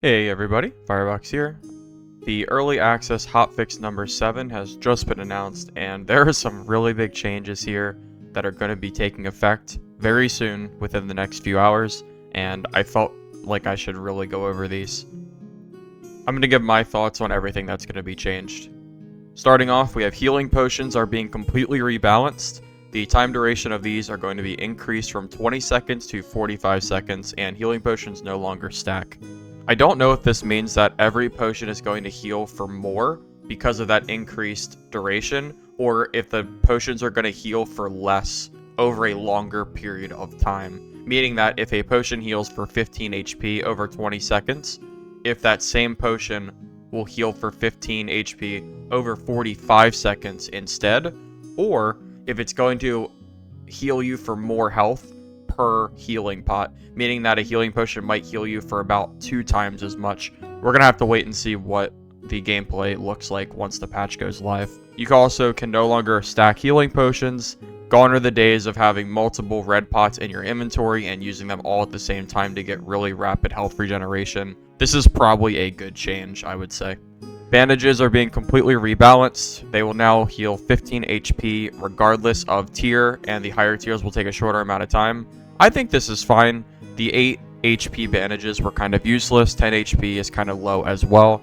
Hey everybody, Firebox here. The early access hotfix number 7 has just been announced, and there are some really big changes here that are going to be taking effect very soon within the next few hours, and I felt like I should really go over these. I'm going to give my thoughts on everything that's going to be changed. Starting off, we have healing potions are being completely rebalanced. The time duration of these are going to be increased from 20 seconds to 45 seconds, and healing potions no longer stack. I don't know if this means that every potion is going to heal for more because of that increased duration, or if the potions are going to heal for less over a longer period of time. Meaning that if a potion heals for 15 HP over 20 seconds, if that same potion will heal for 15 HP over 45 seconds instead, or if it's going to heal you for more health per healing pot, meaning that a healing potion might heal you for about 2 times as much. We're gonna have to wait and see what the gameplay looks like once the patch goes live. You can no longer stack healing potions. Gone are the days of having multiple red pots in your inventory and using them all at the same time to get really rapid health regeneration. This is probably a good change, I would say. Bandages are being completely rebalanced. They will now heal 15 HP regardless of tier, and the higher tiers will take a shorter amount of time. I think this is fine. The 8 HP bandages were kind of useless. 10 HP is kind of low as well.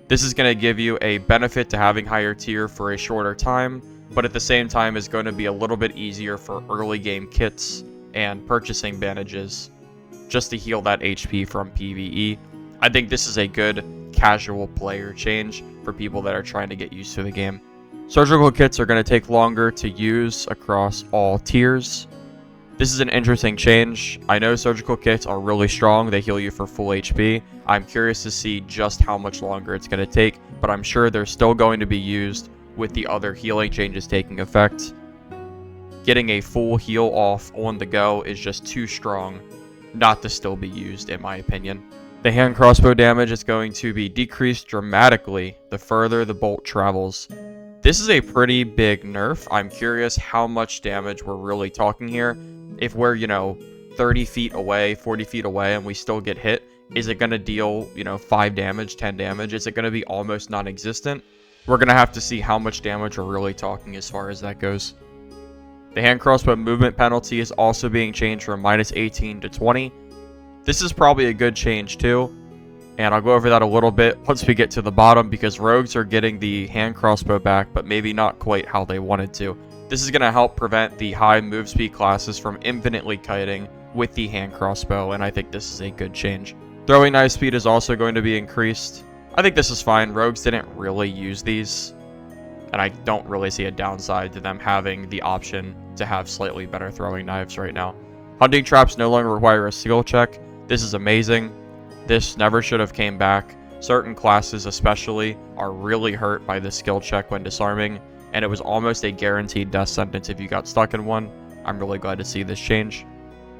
This is going to give you a benefit to having higher tier for a shorter time, but at the same time is going to be a little bit easier for early game kits and purchasing bandages just to heal that HP from PvE. I think this is a good casual player change for people that are trying to get used to the game. Surgical kits are going to take longer to use across all tiers. This is an interesting change. I know surgical kits are really strong. They heal you for full HP. I'm curious to see just how much longer it's going to take, but I'm sure they're still going to be used with the other healing changes taking effect. Getting a full heal off on the go is just too strong not to still be used, in my opinion. The hand crossbow damage is going to be decreased dramatically the further the bolt travels. This is a pretty big nerf. I'm curious how much damage we're really talking here. If we're, 30 feet away, 40 feet away, and we still get hit, is it going to deal, 5 damage, 10 damage? Is it going to be almost non-existent? We're going to have to see how much damage we're really talking as far as that goes. The hand crossbow movement penalty is also being changed from minus 18 to 20. This is probably a good change too, and I'll go over that a little bit once we get to the bottom, because rogues are getting the hand crossbow back, but maybe not quite how they wanted to. This is going to help prevent the high move speed classes from infinitely kiting with the hand crossbow, and I think this is a good change. Throwing knife speed is also going to be increased. I think this is fine. Rogues didn't really use these, and I don't really see a downside to them having the option to have slightly better throwing knives right now. Hunting traps no longer require a skill check. This is amazing. This never should have came back. Certain classes especially are really hurt by the skill check when disarming, and it was almost a guaranteed death sentence if you got stuck in one. I'm really glad to see this change.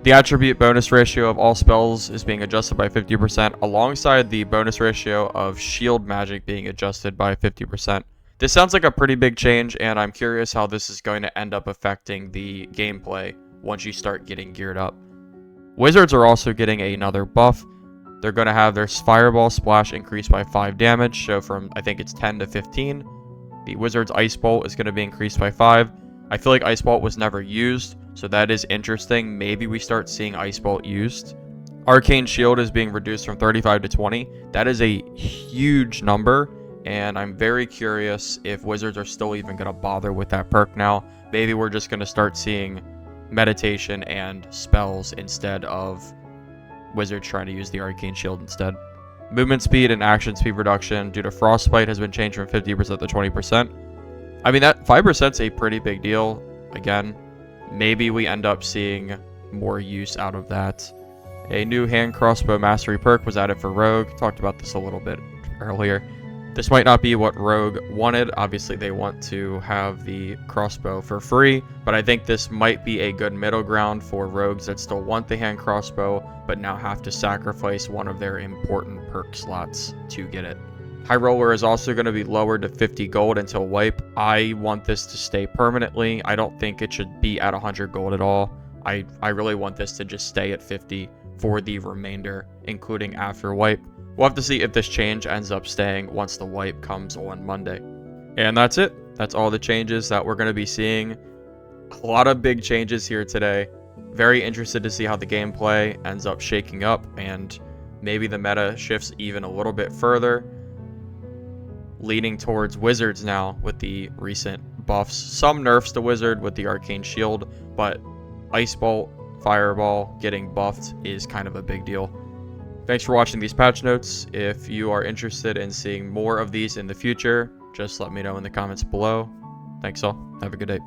The attribute bonus ratio of all spells is being adjusted by 50%, alongside the bonus ratio of shield magic being adjusted by 50%. This sounds like a pretty big change, and I'm curious how this is going to end up affecting the gameplay once you start getting geared up. Wizards are also getting another buff. They're going to have their Fireball Splash increased by 5 damage, so from, I think it's 10 to 15. The Wizard's Ice Bolt is going to be increased by 5. I feel like Ice Bolt was never used, so that is interesting. Maybe we start seeing Ice Bolt used. Arcane Shield is being reduced from 35 to 20. That is a huge number, and I'm very curious if Wizards are still even going to bother with that perk now. Maybe we're just going to start seeing meditation and spells instead of Wizards trying to use the Arcane Shield instead. Movement speed and action speed reduction due to Frostbite has been changed from 50% to 20%. I mean, that 5% is a pretty big deal. Again, maybe we end up seeing more use out of that. A new hand crossbow mastery perk was added for Rogue. Talked about this a little bit earlier. This might not be what Rogue wanted. Obviously, they want to have the crossbow for free, but I think this might be a good middle ground for rogues that still want the hand crossbow, but now have to sacrifice one of their important perk slots to get it. High Roller is also going to be lowered to 50 gold until wipe. I want this to stay permanently. I don't think it should be at 100 gold at all. I really want this to just stay at 50 for the remainder, including after wipe. We'll have to see if this change ends up staying once the wipe comes on Monday. And that's it. That's all the changes that we're going to be seeing. A lot of big changes here today. Very interested to see how the gameplay ends up shaking up, and maybe the meta shifts even a little bit further, leaning towards Wizards now with the recent buffs. Some nerfs to Wizard with the Arcane Shield, but Ice Bolt, Fireball getting buffed is kind of a big deal. Thanks for watching these patch notes. If you are interested in seeing more of these in the future, just let me know in the comments below. Thanks all. Have a good day.